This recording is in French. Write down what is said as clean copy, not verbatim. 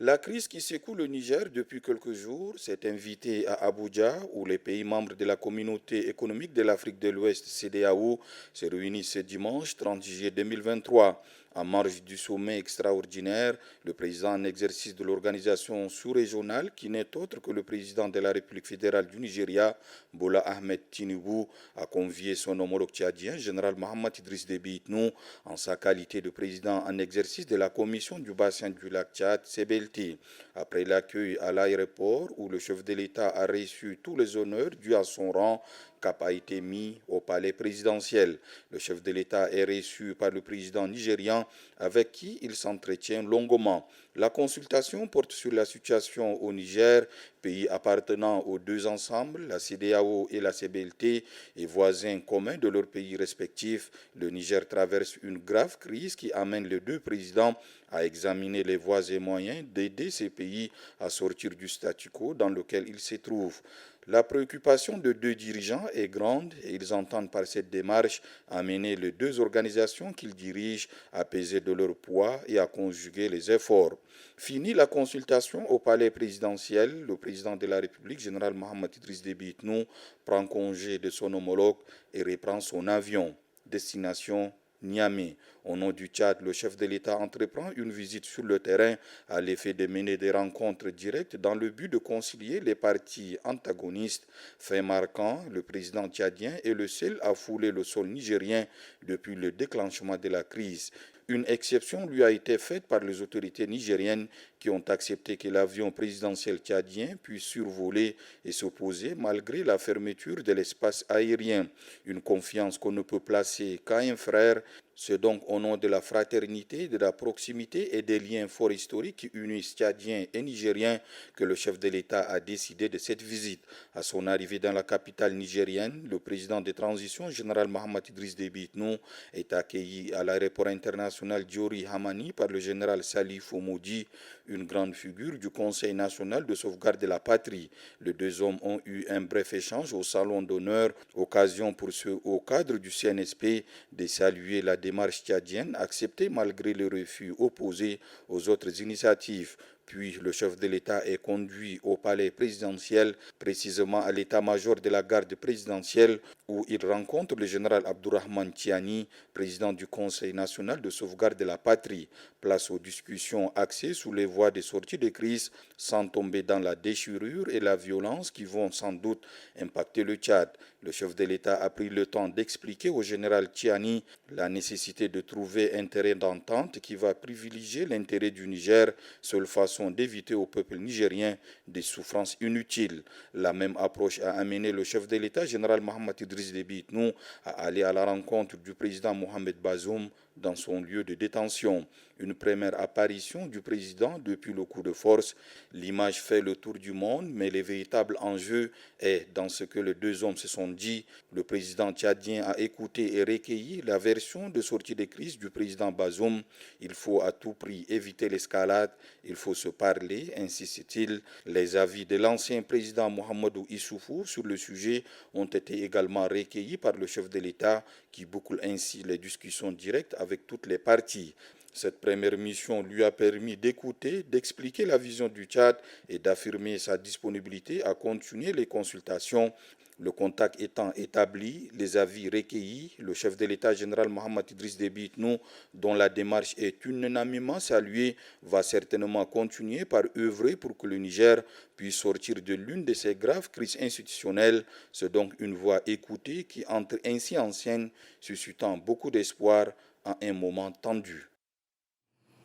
La crise qui secoue le Niger depuis quelques jours s'est invitée à Abuja, où les pays membres de la communauté économique de l'Afrique de l'Ouest, CEDEAO, se réunissent ce dimanche 30 juillet 2023. En marge du sommet extraordinaire, le président en exercice de l'organisation sous-régionale, qui n'est autre que le président de la République fédérale du Nigeria, Bola Ahmed Tinubu, a convié son homologue tchadien, général Mohamed Idriss Déby Itnou, en sa qualité de président en exercice de la commission du bassin du lac Tchad, CBLT. Après l'accueil à l'aéroport où le chef de l'État a reçu tous les honneurs dus à son rang, cap a été mis au palais présidentiel. Le chef de l'État est reçu par le président nigérian avec qui il s'entretient longuement. La consultation porte sur la situation au Niger, pays appartenant aux deux ensembles, la CEDEAO et la CBLT, et voisins communs de leurs pays respectifs. Le Niger traverse une grave crise qui amène les deux présidents à examiner les voies et moyens d'aider ces pays à sortir du statu quo dans lequel ils se trouvent. La préoccupation de deux dirigeants est grande et ils entendent par cette démarche amener les deux organisations qu'ils dirigent à peser de leur poids et à conjuguer les efforts. Fini la consultation au palais présidentiel, le président de la République, général Mohamed Idriss Déby Itnou, prend congé de son homologue et reprend son avion. Destination Niamey. Au nom du Tchad, le chef de l'État entreprend une visite sur le terrain à l'effet de mener des rencontres directes dans le but de concilier les partis antagonistes. Fait marquant, le président tchadien est le seul à fouler le sol nigérien depuis le déclenchement de la crise. Une exception lui a été faite par les autorités nigériennes qui ont accepté que l'avion présidentiel tchadien puisse survoler et s'opposer malgré la fermeture de l'espace aérien. Une confiance qu'on ne peut placer qu'à un frère. C'est donc au nom de la fraternité, de la proximité et des liens forts historiques qui unissent Tchadiens et Nigériens que le chef de l'État a décidé de cette visite. À son arrivée dans la capitale nigérienne, le président de transition, général Mohamed Idriss Déby Itnou, est accueilli à l'aéroport international Diori Hamani par le général Salif Omoudi, une grande figure du Conseil national de sauvegarde de la patrie. Les deux hommes ont eu un bref échange au salon d'honneur, occasion pour ceux au cadre du CNSP de saluer la démarche tchadienne acceptée malgré le refus opposé aux autres initiatives. Puis le chef de l'État est conduit au palais présidentiel, précisément à l'état-major de la garde présidentielle, où il rencontre le général Abdourahmane Tiani, président du Conseil national de sauvegarde de la patrie. Place aux discussions axées sur les voies de sortie de crise, sans tomber dans la déchirure et la violence qui vont sans doute impacter le Tchad. Le chef de l'État a pris le temps d'expliquer au général Tiani la nécessité de trouver un terrain d'entente qui va privilégier l'intérêt du Niger, seule façon d'éviter au peuple nigérien des souffrances inutiles. La même approche a amené le chef de l'État, général Mohamed Idriss Déby Itnou, à aller à la rencontre du président Mohamed Bazoum dans son lieu de détention. Une première apparition du président depuis le coup de force. L'image fait le tour du monde, mais le véritable enjeu est dans ce que les deux hommes se sont dit. Le président tchadien a écouté et recueilli la version de sortie de crise du président Bazoum. Il faut à tout prix éviter l'escalade, il faut se parler, insiste-t-il. Les avis de l'ancien président Mohamedou Issoufou sur le sujet ont été également recueillis par le chef de l'État qui boucle ainsi les discussions directes avec toutes les parties. Cette première mission lui a permis d'écouter, d'expliquer la vision du Tchad et d'affirmer sa disponibilité à continuer les consultations. Le contact étant établi, les avis recueillis, le chef de l'État général Mohamed Idriss Déby Itnou, dont la démarche est unanimement saluée, va certainement continuer par œuvrer pour que le Niger puisse sortir de l'une de ces graves crises institutionnelles. C'est donc une voix écoutée qui entre ainsi en scène, suscitant beaucoup d'espoir à un moment tendu.